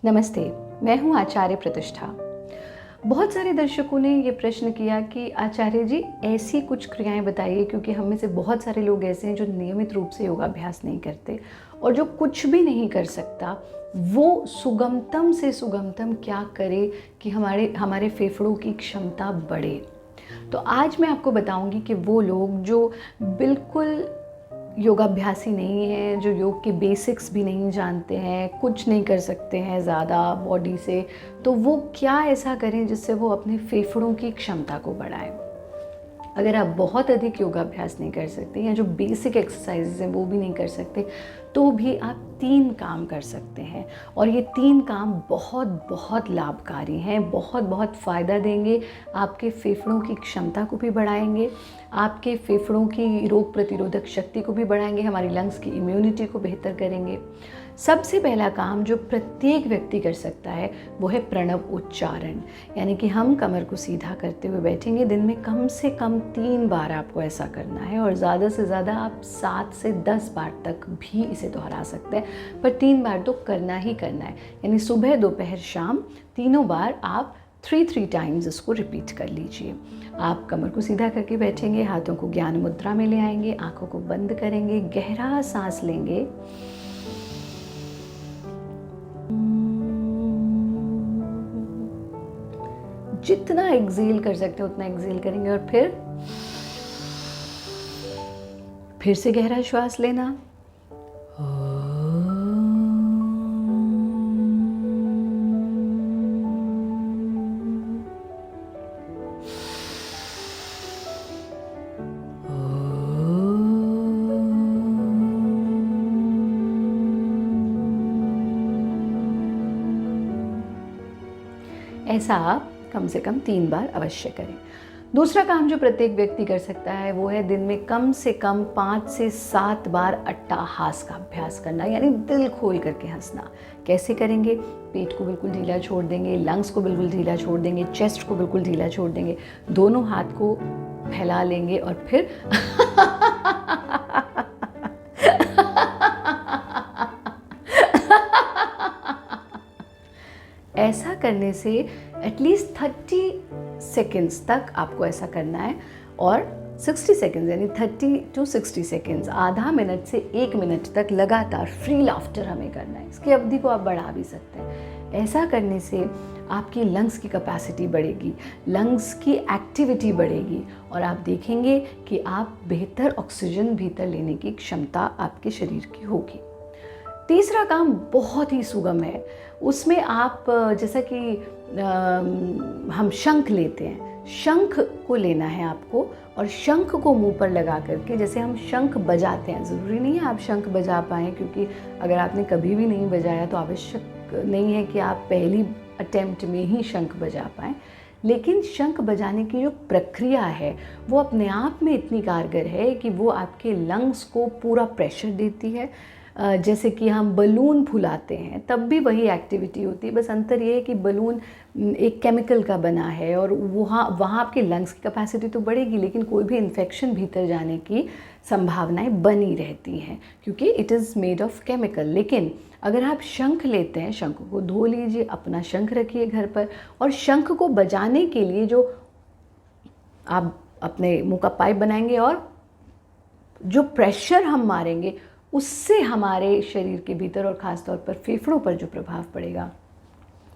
नमस्ते, मैं हूँ आचार्य प्रतिष्ठा। बहुत सारे दर्शकों ने ये प्रश्न किया कि आचार्य जी ऐसी कुछ क्रियाएं बताइए, क्योंकि हम में से बहुत सारे लोग ऐसे हैं जो नियमित रूप से योगाभ्यास नहीं करते और जो कुछ भी नहीं कर सकता वो सुगमतम से सुगमतम क्या करे कि हमारे फेफड़ों की क्षमता बढ़े। तो आज मैं आपको बताऊंगी कि वो लोग जो बिल्कुल योगाभ्यासी नहीं हैं, जो योग के बेसिक्स भी नहीं जानते हैं, कुछ नहीं कर सकते हैं ज़्यादा बॉडी से, तो वो क्या ऐसा करें जिससे वो अपने फेफड़ों की क्षमता को बढ़ाएं। अगर आप बहुत अधिक योगाभ्यास नहीं कर सकते या जो बेसिक एक्सरसाइजेज हैं वो भी नहीं कर सकते, तो भी आप 3 काम कर सकते हैं और ये 3 काम बहुत बहुत लाभकारी हैं, बहुत बहुत फ़ायदा देंगे। आपके फेफड़ों की क्षमता को भी बढ़ाएंगे, आपके फेफड़ों की रोग प्रतिरोधक शक्ति को भी बढ़ाएंगे, हमारी लंग्स की इम्यूनिटी को बेहतर करेंगे। सबसे पहला काम जो प्रत्येक व्यक्ति कर सकता है वो है प्रणव उच्चारण, यानी कि हम कमर को सीधा करते हुए बैठेंगे। दिन में कम से कम 3 बार आपको ऐसा करना है और ज़्यादा से ज़्यादा आप 7 से 10 बार तक भी इसे दोहरा सकते हैं, पर 3 बार तो करना ही करना है। यानी सुबह, दोपहर, शाम तीनों बार आप 3 टाइम्स इसको रिपीट कर लीजिए। आप कमर को सीधा करके बैठेंगे, हाथों को ज्ञान मुद्रा में ले आएंगे, आंखों को बंद करेंगे, गहरा सांस लेंगे, जितना एक्सेल कर सकते हैं उतना एक्सेल करेंगे और फिर से गहरा श्वास लेना। ऐसा आप कम से कम 3 बार अवश्य करें। दूसरा काम जो प्रत्येक व्यक्ति कर सकता है वो है दिन में कम से कम 5 से 7 बार अट्टाहास का अभ्यास करना, यानी दिल खोल करके हंसना। कैसे करेंगे? पेट को बिल्कुल ढीला छोड़ देंगे, लंग्स को बिल्कुल ढीला छोड़ देंगे, चेस्ट को बिल्कुल ढीला छोड़ देंगे, दोनों हाथ को फैला लेंगे और फिर ऐसा करने से एटलीस्ट 30 सेकेंड्स तक आपको ऐसा करना है और 60 सेकेंड्स यानी 30 to 60 सेकेंड्स, आधा मिनट से 1 मिनट तक लगातार फ्री लाफ्टर हमें करना है। इसकी अवधि को आप बढ़ा भी सकते हैं। ऐसा करने से आपकी लंग्स की कैपेसिटी बढ़ेगी, लंग्स की एक्टिविटी बढ़ेगी और आप देखेंगे कि आप बेहतर ऑक्सीजन भीतर लेने की क्षमता आपके शरीर की होगी। तीसरा काम बहुत ही सुगम है। उसमें आप जैसा कि हम शंख लेते हैं, शंख को लेना है आपको और शंख को मुंह पर लगा करके, जैसे हम शंख बजाते हैं, ज़रूरी नहीं है आप शंख बजा पाएँ, क्योंकि अगर आपने कभी भी नहीं बजाया तो आवश्यक नहीं है कि आप पहली अटेम्प्ट में ही शंख बजा पाएँ। लेकिन शंख बजाने की जो प्रक्रिया है वो अपने आप में इतनी कारगर है कि वो आपके लंग्स को पूरा प्रेशर देती है। जैसे कि हम बलून फुलाते हैं तब भी वही एक्टिविटी होती है, बस अंतर ये है कि बलून एक केमिकल का बना है और वहाँ आपके लंग्स की कैपेसिटी तो बढ़ेगी, लेकिन कोई भी इन्फेक्शन भीतर जाने की संभावनाएं बनी रहती हैं क्योंकि it is made of chemical. लेकिन अगर आप शंख लेते हैं, शंख को धो लीजिए, अपना शंख रखिए घर पर और शंख को बजाने के लिए जो आप अपने मुंह का पाइप बनाएंगे और जो प्रेशर हम मारेंगे उससे हमारे शरीर के भीतर और ख़ास तौर पर फेफड़ों पर जो प्रभाव पड़ेगा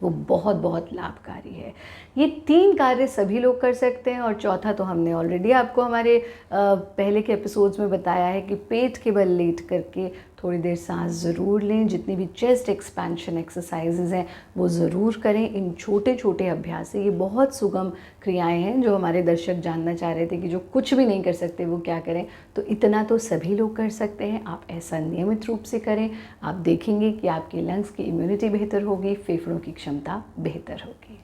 वो बहुत बहुत लाभकारी है। ये 3 कार्य सभी लोग कर सकते हैं और चौथा तो हमने ऑलरेडी आपको हमारे पहले के एपिसोड्स में बताया है कि पेट के बल लेट करके थोड़ी देर सांस ज़रूर लें। जितनी भी चेस्ट एक्सपेंशन एक्सरसाइजेज हैं वो ज़रूर करें। इन छोटे छोटे अभ्यास से, ये बहुत सुगम क्रियाएं हैं जो हमारे दर्शक जानना चाह रहे थे कि जो कुछ भी नहीं कर सकते वो क्या करें, तो इतना तो सभी लोग कर सकते हैं। आप ऐसा नियमित रूप से करें, आप देखेंगे कि आपकी लंग्स की इम्यूनिटी बेहतर होगी, फेफड़ों की क्षमता बेहतर होगी।